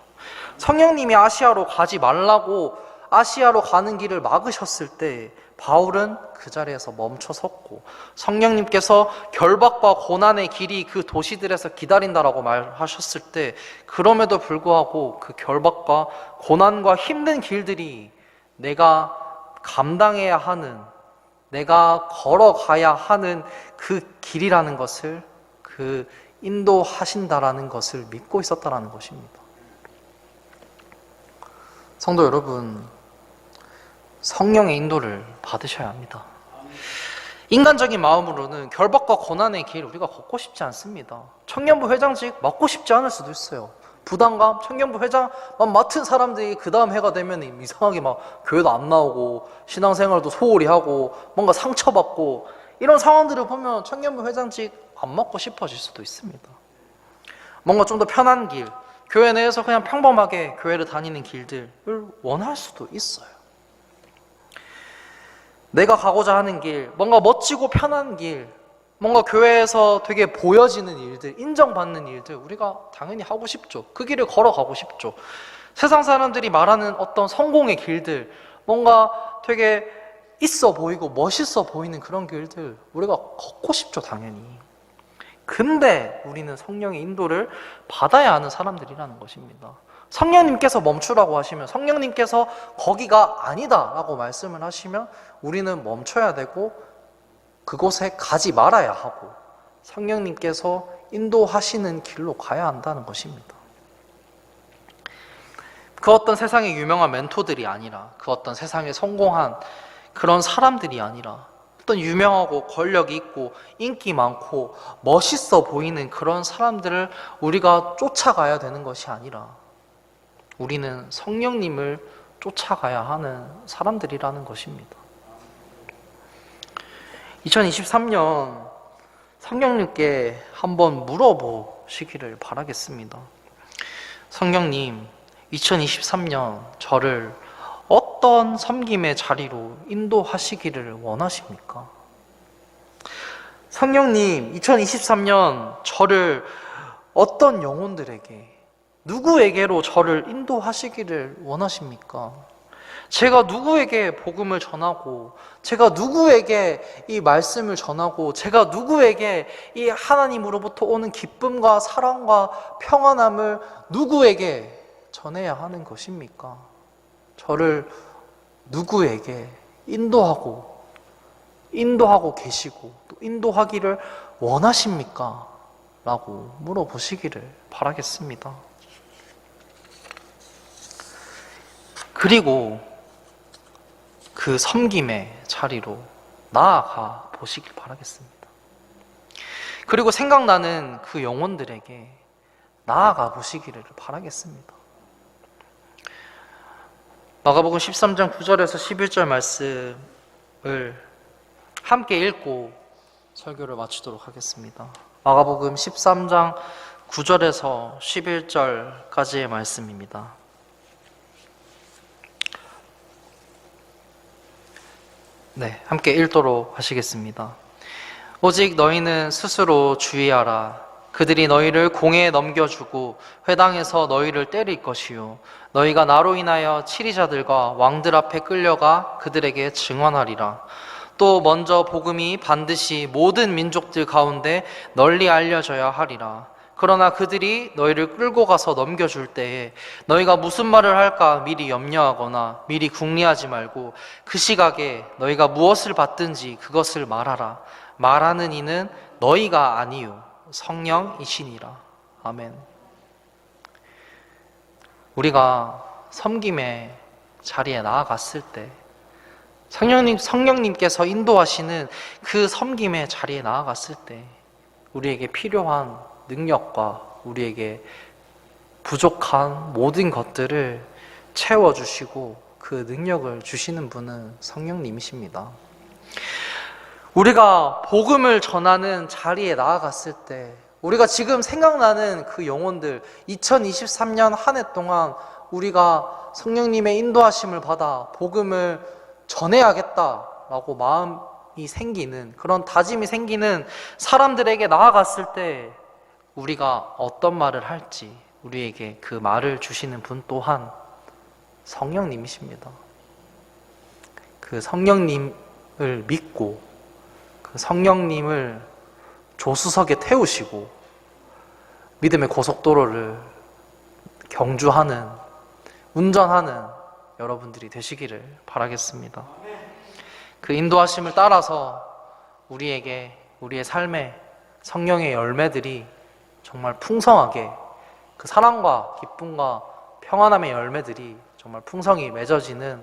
Speaker 1: 성령님이 아시아로 가지 말라고 아시아로 가는 길을 막으셨을 때 바울은 그 자리에서 멈춰 섰고 성령님께서 결박과 고난의 길이 그 도시들에서 기다린다라고 말하셨을 때 그럼에도 불구하고 그 결박과 고난과 힘든 길들이 내가 감당해야 하는, 내가 걸어가야 하는 그 길이라는 것을 그 인도하신다라는 것을 믿고 있었다라는 것입니다. 성도 여러분, 성령의 인도를 받으셔야 합니다. 인간적인 마음으로는 결박과 고난의 길 우리가 걷고 싶지 않습니다. 청년부 회장직 맡고 싶지 않을 수도 있어요. 부담감, 청년부 회장만 맡은 사람들이 그 다음 해가 되면 이상하게 막 교회도 안 나오고 신앙생활도 소홀히 하고 뭔가 상처받고 이런 상황들을 보면 청년부 회장직 안 맡고 싶어질 수도 있습니다. 뭔가 좀 더 편한 길, 교회 내에서 그냥 평범하게 교회를 다니는 길들을 원할 수도 있어요. 내가 가고자 하는 길, 뭔가 멋지고 편한 길, 뭔가 교회에서 되게 보여지는 일들, 인정받는 일들 우리가 당연히 하고 싶죠. 그 길을 걸어가고 싶죠. 세상 사람들이 말하는 어떤 성공의 길들, 뭔가 되게 있어 보이고 멋있어 보이는 그런 길들 우리가 걷고 싶죠, 당연히. 근데 우리는 성령의 인도를 받아야 하는 사람들이라는 것입니다. 성령님께서 멈추라고 하시면, 성령님께서 거기가 아니다라고 말씀을 하시면 우리는 멈춰야 되고 그곳에 가지 말아야 하고 성령님께서 인도하시는 길로 가야 한다는 것입니다. 그 어떤 세상의 유명한 멘토들이 아니라, 그 어떤 세상에 성공한 그런 사람들이 아니라, 어떤 유명하고 권력이 있고 인기 많고 멋있어 보이는 그런 사람들을 우리가 쫓아가야 되는 것이 아니라 우리는 성령님을 쫓아가야 하는 사람들이라는 것입니다. 2023년 성령님께 한번 물어보시기를 바라겠습니다. 성령님, 2023년 저를 어떤 섬김의 자리로 인도하시기를 원하십니까? 성령님, 2023년 저를 어떤 영혼들에게, 누구에게로 저를 인도하시기를 원하십니까? 제가 누구에게 복음을 전하고, 제가 누구에게 이 말씀을 전하고, 제가 누구에게 이 하나님으로부터 오는 기쁨과 사랑과 평안함을 누구에게 전해야 하는 것입니까? 저를 누구에게 인도하고 계시고 또 인도하기를 원하십니까? 라고 물어보시기를 바라겠습니다. 그리고 그 섬김의 자리로 나아가 보시길 바라겠습니다. 그리고 생각나는 그 영혼들에게 나아가 보시기를 바라겠습니다. 마가복음 13장 9절에서 11절 말씀을 함께 읽고 설교를 마치도록 하겠습니다. 마가복음 13장 9절에서 11절까지의 말씀입니다. 네, 함께 읽도록 하시겠습니다. 오직 너희는 스스로 주의하라. 그들이 너희를 공회에 넘겨주고 회당에서 너희를 때릴 것이요 너희가 나로 인하여 치리자들과 왕들 앞에 끌려가 그들에게 증언하리라. 또 먼저 복음이 반드시 모든 민족들 가운데 널리 알려져야 하리라. 그러나 그들이 너희를 끌고 가서 넘겨줄 때에 너희가 무슨 말을 할까 미리 염려하거나 미리 궁리하지 말고 그 시각에 너희가 무엇을 받든지 그것을 말하라. 말하는 이는 너희가 아니요 성령이시니라. 아멘. 우리가 섬김의 자리에 나아갔을 때 성령님께서 인도하시는 그 섬김의 자리에 나아갔을 때 우리에게 필요한 능력과 우리에게 부족한 모든 것들을 채워주시고 그 능력을 주시는 분은 성령님이십니다. 우리가 복음을 전하는 자리에 나아갔을 때 우리가 지금 생각나는 그 영혼들 2023년 한 해 동안 우리가 성령님의 인도하심을 받아 복음을 전해야겠다라고 마음이 생기는 그런 다짐이 생기는 사람들에게 나아갔을 때 우리가 어떤 말을 할지 우리에게 그 말을 주시는 분 또한 성령님이십니다. 그 성령님을 믿고 그 성령님을 조수석에 태우시고 믿음의 고속도로를 경주하는 운전하는 여러분들이 되시기를 바라겠습니다. 그 인도하심을 따라서 우리에게 우리의 삶에 성령의 열매들이 정말 풍성하게 그 사랑과 기쁨과 평안함의 열매들이 정말 풍성히 맺어지는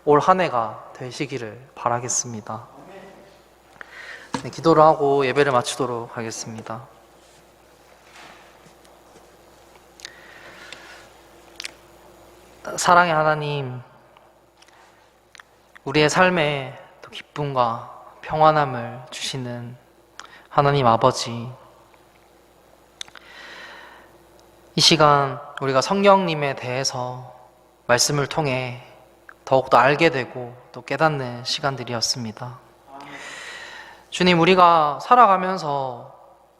Speaker 1: 올 한 해가 되시기를 바라겠습니다. 네, 기도를 하고 예배를 마치도록 하겠습니다. 사랑의 하나님, 우리의 삶에 또 기쁨과 평안함을 주시는 하나님 아버지, 이 시간 우리가 성령님에 대해서 말씀을 통해 더욱더 알게 되고 또 깨닫는 시간들이었습니다. 주님, 우리가 살아가면서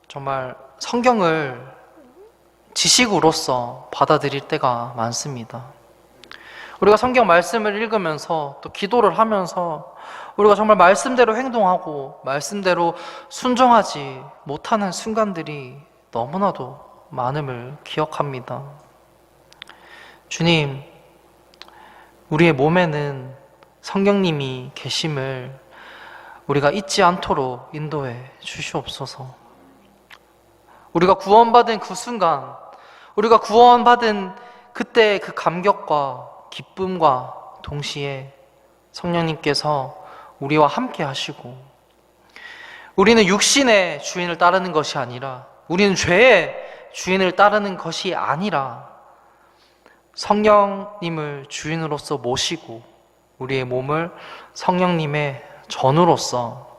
Speaker 1: 정말 성경을 지식으로서 받아들일 때가 많습니다. 우리가 성경 말씀을 읽으면서 또 기도를 하면서 우리가 정말 말씀대로 행동하고 말씀대로 순종하지 못하는 순간들이 너무나도 많음을 기억합니다. 주님, 우리의 몸에는 성령님이 계심을 우리가 잊지 않도록 인도해 주시옵소서. 우리가 구원받은 그 순간, 우리가 구원받은 그때 그 감격과 기쁨과 동시에 성령님께서 우리와 함께 하시고 우리는 육신의 주인을 따르는 것이 아니라 우리는 죄의 주인을 따르는 것이 아니라 성령님을 주인으로서 모시고 우리의 몸을 성령님의 전우로서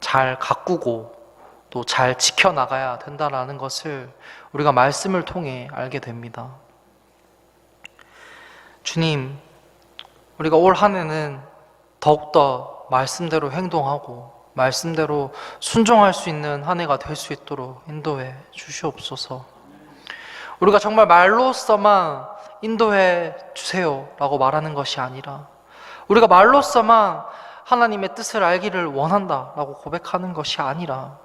Speaker 1: 잘 가꾸고 또 잘 지켜나가야 된다는 것을 우리가 말씀을 통해 알게 됩니다. 주님, 우리가 올 한 해는 더욱더 말씀대로 행동하고 말씀대로 순종할 수 있는 한 해가 될 수 있도록 인도해 주시옵소서. 우리가 정말 말로서만 인도해 주세요 라고 말하는 것이 아니라 우리가 말로서만 하나님의 뜻을 알기를 원한다 라고 고백하는 것이 아니라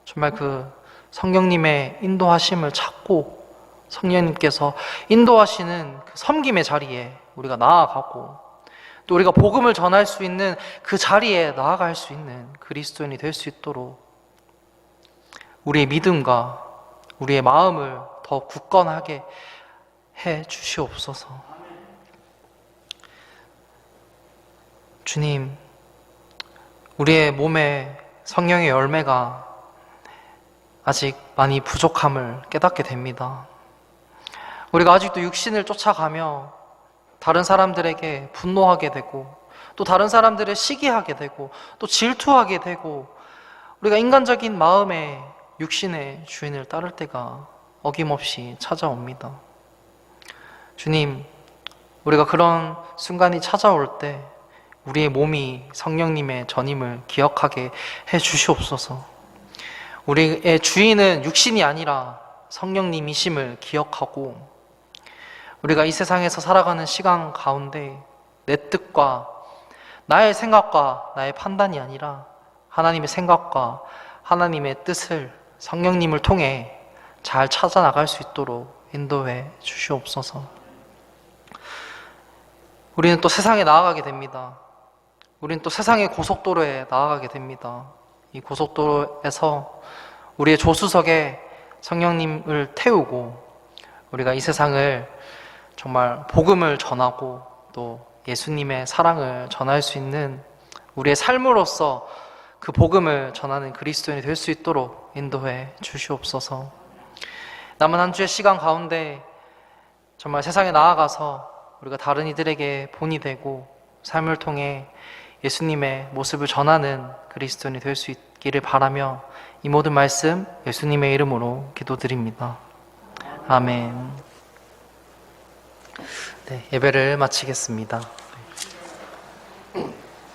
Speaker 1: 정말 그 성령님의 인도하심을 찾고 성령님께서 인도하시는 그 섬김의 자리에 우리가 나아가고 또 우리가 복음을 전할 수 있는 그 자리에 나아갈 수 있는 그리스도인이 될 수 있도록 우리의 믿음과 우리의 마음을 더 굳건하게 해 주시옵소서. 주님, 우리의 몸에 성령의 열매가 아직 많이 부족함을 깨닫게 됩니다. 우리가 아직도 육신을 쫓아가며 다른 사람들에게 분노하게 되고 또 다른 사람들을 시기하게 되고 또 질투하게 되고 우리가 인간적인 마음에 육신의 주인을 따를 때가 어김없이 찾아옵니다. 주님, 우리가 그런 순간이 찾아올 때 우리의 몸이 성령님의 전임을 기억하게 해 주시옵소서. 우리의 주인은 육신이 아니라 성령님이심을 기억하고 우리가 이 세상에서 살아가는 시간 가운데 내 뜻과 나의 생각과 나의 판단이 아니라 하나님의 생각과 하나님의 뜻을 성령님을 통해 잘 찾아 나갈 수 있도록 인도해 주시옵소서. 우리는 또 세상에 나아가게 됩니다. 우리는 또 세상의 고속도로에 나아가게 됩니다. 이 고속도로에서 우리의 조수석에 성령님을 태우고 우리가 이 세상을 정말 복음을 전하고 또 예수님의 사랑을 전할 수 있는 우리의 삶으로서 그 복음을 전하는 그리스도인이 될 수 있도록 인도해 주시옵소서. 남은 한 주의 시간 가운데 정말 세상에 나아가서 우리가 다른 이들에게 본이 되고 삶을 통해 예수님의 모습을 전하는 그리스도인이 될 수 있기를 바라며 이 모든 말씀 예수님의 이름으로 기도드립니다. 아멘. 네, 예배를 마치겠습니다.